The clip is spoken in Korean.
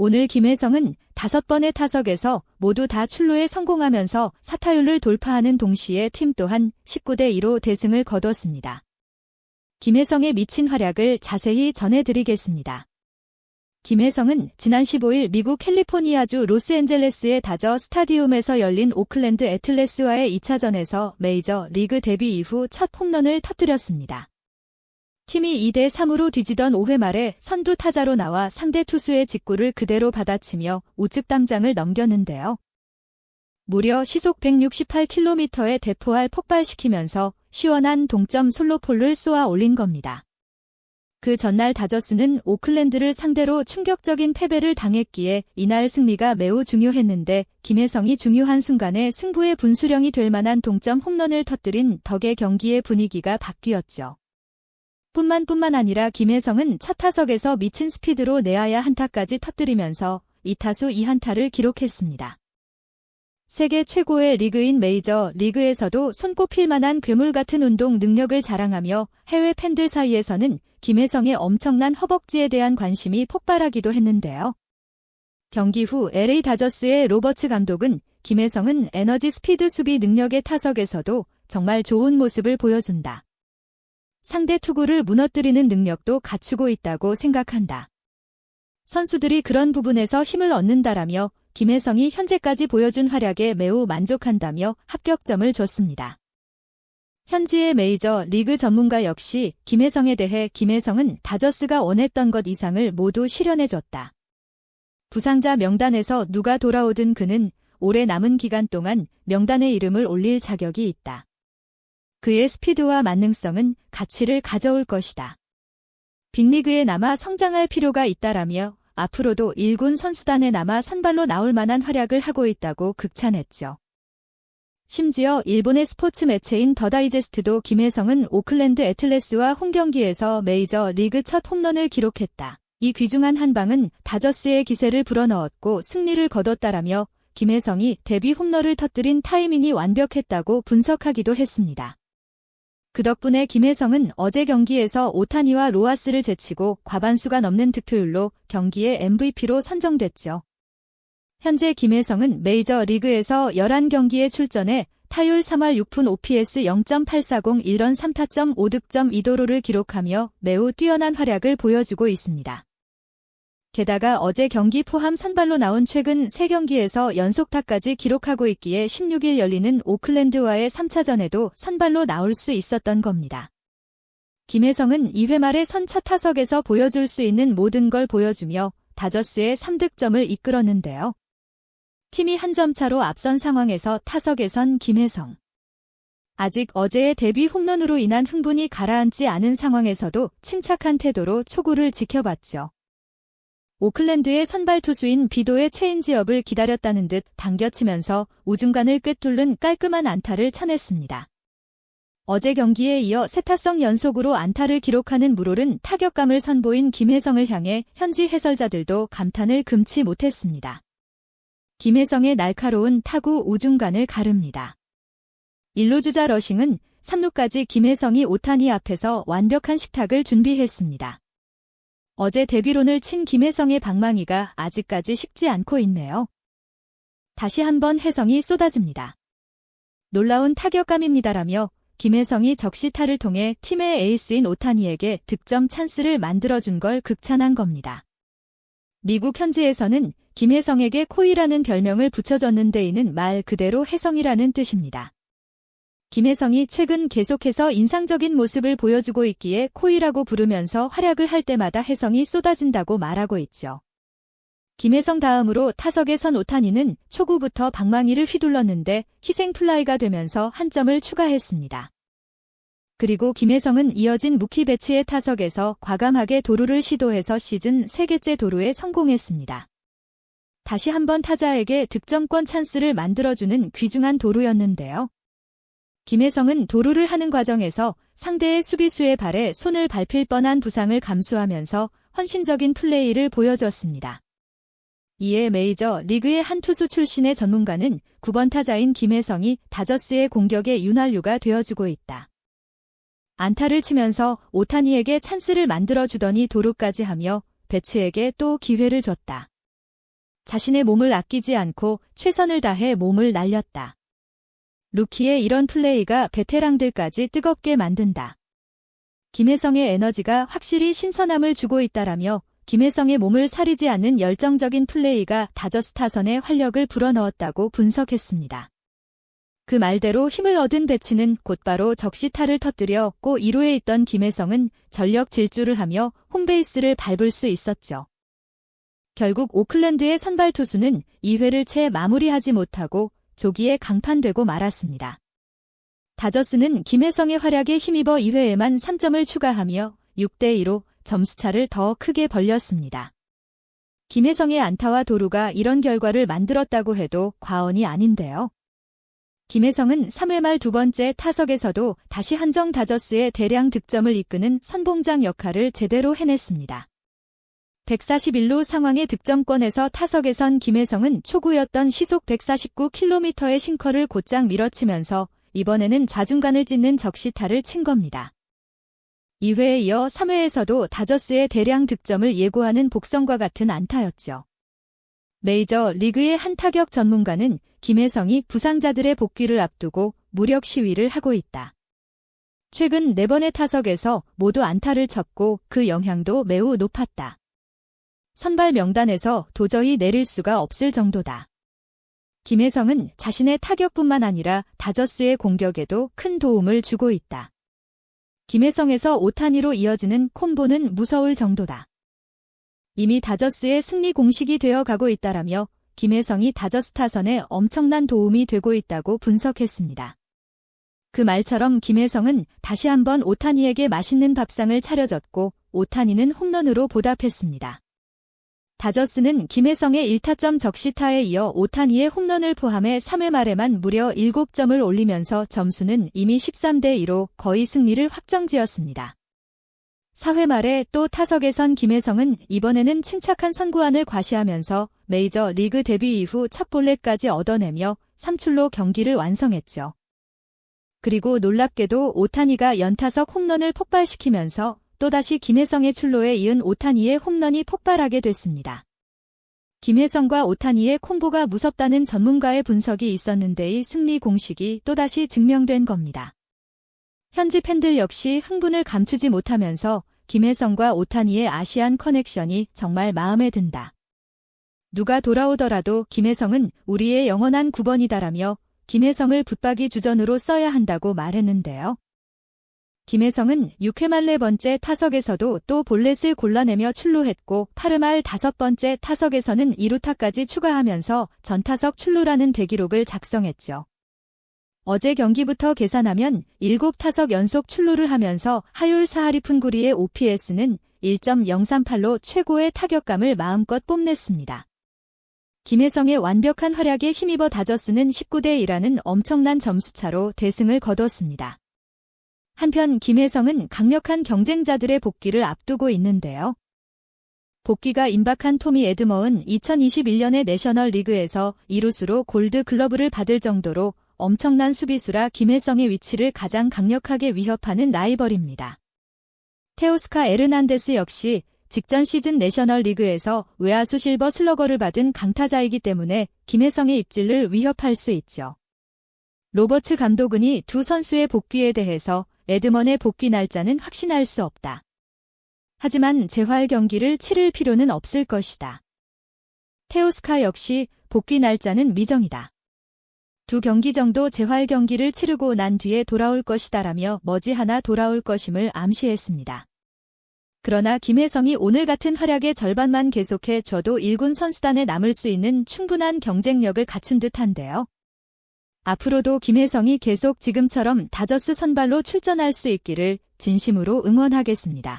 오늘 김혜성은 5번의 타석에서 모두 다 출루에 성공하면서 4타율을 돌파하는 동시에 팀 또한 19대2로 대승을 거뒀습니다. 김혜성의 미친 활약을 자세히 전해드리겠습니다. 김혜성은 지난 15일 미국 캘리포니아주 로스앤젤레스의 다저 스타디움에서 열린 오클랜드 애틀레스와의 2차전에서 메이저 리그 데뷔 이후 첫 홈런을 터뜨렸습니다. 팀이 2대3으로 뒤지던 5회 말에 선두 타자로 나와 상대 투수의 직구를 그대로 받아치며 우측 담장을 넘겼는데요. 무려 시속 168km의 대포알 폭발시키면서 시원한 동점 솔로폴을 쏘아 올린 겁니다. 그 전날 다저스는 오클랜드를 상대로 충격적인 패배를 당했기에 이날 승리가 매우 중요했는데 김혜성이 중요한 순간에 승부의 분수령이 될 만한 동점 홈런을 터뜨린 덕에 경기의 분위기가 바뀌었죠. 뿐만 아니라 김혜성은 첫 타석에서 미친 스피드로 내야야 한타까지 터뜨리면서 2타수 2안타를 기록했습니다. 세계 최고의 리그인 메이저 리그에서도 손꼽힐 만한 괴물 같은 운동 능력을 자랑하며 해외 팬들 사이에서는 김혜성의 엄청난 허벅지에 대한 관심이 폭발하기도 했는데요. 경기 후 LA 다저스의 로버츠 감독은 김혜성은 에너지 스피드 수비 능력의 타석에서도 정말 좋은 모습을 보여준다. 상대 투구를 무너뜨리는 능력도 갖추고 있다고 생각한다. 선수들이 그런 부분에서 힘을 얻는다라며 김혜성이 현재까지 보여준 활약에 매우 만족한다며 합격점을 줬습니다. 현지의 메이저 리그 전문가 역시 김혜성에 대해 김혜성은 다저스가 원했던 것 이상을 모두 실현해줬다. 부상자 명단에서 누가 돌아오든 그는 올해 남은 기간 동안 명단에 이름을 올릴 자격이 있다. 그의 스피드와 만능성은 가치를 가져올 것이다. 빅리그에 남아 성장할 필요가 있다라며 앞으로도 1군 선수단에 남아 선발로 나올 만한 활약을 하고 있다고 극찬했죠. 심지어 일본의 스포츠 매체인 더 다이제스트도 김혜성은 오클랜드 애틀레스와 홈경기에서 메이저 리그 첫 홈런을 기록했다. 이 귀중한 한 방은 다저스의 기세를 불어넣었고 승리를 거뒀다라며 김혜성이 데뷔 홈런을 터뜨린 타이밍이 완벽했다고 분석하기도 했습니다. 그 덕분에 김혜성은 어제 경기에서 오타니와 로하스를 제치고 과반수가 넘는 득표율로 경기의 MVP로 선정됐죠. 현재 김혜성은 메이저 리그에서 11경기에 출전해 타율 3할 6푼 OPS 0.840 1런 3타점 5득점 2도루를 기록하며 매우 뛰어난 활약을 보여주고 있습니다. 게다가 어제 경기 포함 선발로 나온 최근 3경기에서 연속타까지 기록하고 있기에 16일 열리는 오클랜드와의 3차전에도 선발로 나올 수 있었던 겁니다. 김혜성은 2회 말에 선 첫 타석에서 보여줄 수 있는 모든 걸 보여주며 다저스의 3득점을 이끌었는데요. 팀이 한 점 차로 앞선 상황에서 타석에 선 김혜성. 아직 어제의 데뷔 홈런으로 인한 흥분이 가라앉지 않은 상황에서도 침착한 태도로 초구를 지켜봤죠. 오클랜드의 선발 투수인 비도의 체인지업을 기다렸다는 듯 당겨치면서 우중간을 꿰뚫는 깔끔한 안타를 쳐냈습니다. 어제 경기에 이어 3타석 연속으로 안타를 기록하는 물오른 타격감을 선보인 김혜성을 향해 현지 해설자들도 감탄을 금치 못했습니다. 김혜성의 날카로운 타구 우중간을 가릅니다. 1루 주자 러싱은 3루까지 김혜성이 오타니 앞에서 완벽한 식탁을 준비했습니다. 어제 데뷔론을 친 김혜성의 방망이가 아직까지 식지 않고 있네요. 다시 한번 혜성이 쏟아집니다. 놀라운 타격감입니다라며 김혜성이 적시타를 통해 팀의 에이스인 오타니에게 득점 찬스를 만들어준 걸 극찬한 겁니다. 미국 현지에서는 김혜성에게 코이라는 별명을 붙여줬는데 이는 말 그대로 혜성이라는 뜻입니다. 김혜성이 최근 계속해서 인상적인 모습을 보여주고 있기에 코이라고 부르면서 활약을 할 때마다 혜성이 쏟아진다고 말하고 있죠. 김혜성 다음으로 타석에 선 오타니는 초구부터 방망이를 휘둘렀는데 희생 플라이가 되면서 한 점을 추가했습니다. 그리고 김혜성은 이어진 무키 배치의 타석에서 과감하게 도루를 시도해서 시즌 3개째 도루에 성공했습니다. 다시 한번 타자에게 득점권 찬스를 만들어주는 귀중한 도루였는데요. 김혜성은 도루를 하는 과정에서 상대의 수비수의 발에 손을 밟힐 뻔한 부상을 감수하면서 헌신적인 플레이를 보여줬습니다. 이에 메이저 리그의 한 투수 출신의 전문가는 9번 타자인 김혜성이 다저스의 공격의 윤활유가 되어주고 있다. 안타를 치면서 오타니에게 찬스를 만들어주더니 도루까지 하며 배츠에게 또 기회를 줬다. 자신의 몸을 아끼지 않고 최선을 다해 몸을 날렸다. 루키의 이런 플레이가 베테랑들까지 뜨겁게 만든다. 김혜성의 에너지가 확실히 신선함을 주고 있다라며 김혜성의 몸을 사리지 않는 열정적인 플레이가 다저스 타선의 활력을 불어넣었다고 분석했습니다. 그 말대로 힘을 얻은 배치는 곧바로 적시타를 터뜨렸고 2루에 있던 김혜성은 전력 질주를 하며 홈베이스를 밟을 수 있었죠. 결국 오클랜드의 선발 투수는 2회를 채 마무리하지 못하고 조기에 강판되고 말았습니다. 다저스는 김혜성의 활약에 힘입어 2회에만 3점을 추가하며 6대2로 점수차를 더 크게 벌렸습니다. 김혜성의 안타와 도루가 이런 결과를 만들었다고 해도 과언이 아닌데요. 김혜성은 3회 말 두 번째 타석에서도 다시 한정 다저스의 대량 득점을 이끄는 선봉장 역할을 제대로 해냈습니다. 141루 상황의 득점권에서 타석에 선 김혜성은 초구였던 시속 149km의 싱커를 곧장 밀어치면서 이번에는 좌중간을 찢는 적시타를 친 겁니다. 2회에 이어 3회에서도 다저스의 대량 득점을 예고하는 복성과 같은 안타였죠. 메이저 리그의 한 타격 전문가는 김혜성이 부상자들의 복귀를 앞두고 무력 시위를 하고 있다. 최근 4번의 타석에서 모두 안타를 쳤고 그 영향도 매우 높았다. 선발 명단에서 도저히 내릴 수가 없을 정도다. 김혜성은 자신의 타격뿐만 아니라 다저스의 공격에도 큰 도움을 주고 있다. 김혜성에서 오타니로 이어지는 콤보는 무서울 정도다. 이미 다저스의 승리 공식이 되어 가고 있다라며 김혜성이 다저스 타선에 엄청난 도움이 되고 있다고 분석했습니다. 그 말처럼 김혜성은 다시 한번 오타니에게 맛있는 밥상을 차려줬고 오타니는 홈런으로 보답했습니다. 다저스는 김혜성의 1타점 적시타에 이어 오타니의 홈런을 포함해 3회 말에만 무려 7점을 올리면서 점수는 이미 13대2로 거의 승리를 확정지었습니다. 4회 말에 또 타석에 선 김혜성은 이번에는 침착한 선구안을 과시하면서 메이저 리그 데뷔 이후 첫 볼넷까지 얻어내며 3출로 경기를 완성했죠. 그리고 놀랍게도 오타니가 연타석 홈런을 폭발시키면서 또다시 김혜성의 출로에 이은 오타니의 홈런이 폭발하게 됐습니다. 김혜성과 오타니의 콤보가 무섭다는 전문가의 분석이 있었는데 이 승리 공식이 또다시 증명된 겁니다. 현지 팬들 역시 흥분을 감추지 못하면서 김혜성과 오타니의 아시안 커넥션이 정말 마음에 든다. 누가 돌아오더라도 김혜성은 우리의 영원한 9번이다라며 김혜성을 붙박이 주전으로 써야 한다고 말했는데요. 김혜성은 6회 말 4번째 타석에서도 또 볼넷을 골라내며 출루했고 8회 말 5번째 타석에서는 2루타까지 추가하면서 전타석 출루라는 대기록을 작성했죠. 어제 경기부터 계산하면 7타석 연속 출루를 하면서 하율 사하리푼구리의 OPS는 1.038로 최고의 타격감을 마음껏 뽐냈습니다. 김혜성의 완벽한 활약에 힘입어 다저스는 19대2라는 엄청난 점수차로 대승을 거뒀습니다. 한편 김혜성은 강력한 경쟁자들의 복귀를 앞두고 있는데요. 복귀가 임박한 토미 에드머은 2021년의 내셔널 리그에서 이루수로 골드 글러브를 받을 정도로 엄청난 수비수라 김혜성의 위치를 가장 강력하게 위협하는 라이벌입니다. 테오스카 에르난데스 역시 직전 시즌 내셔널 리그에서 외야수 실버 슬러거를 받은 강타자이기 때문에 김혜성의 입질을 위협할 수 있죠. 로버츠 감독은 이 두 선수의 복귀에 대해서 에드먼의 복귀 날짜는 확신할 수 없다. 하지만 재활 경기를 치를 필요는 없을 것이다. 테오스카 역시 복귀 날짜는 미정이다. 두 경기 정도 재활 경기를 치르고 난 뒤에 돌아올 것이다라며 머지않아 돌아올 것임을 암시했습니다. 그러나 김혜성이 오늘 같은 활약의 절반만 계속해 줘도 1군 선수단에 남을 수 있는 충분한 경쟁력을 갖춘 듯한데요. 앞으로도 김혜성이 계속 지금처럼 다저스 선발로 출전할 수 있기를 진심으로 응원하겠습니다.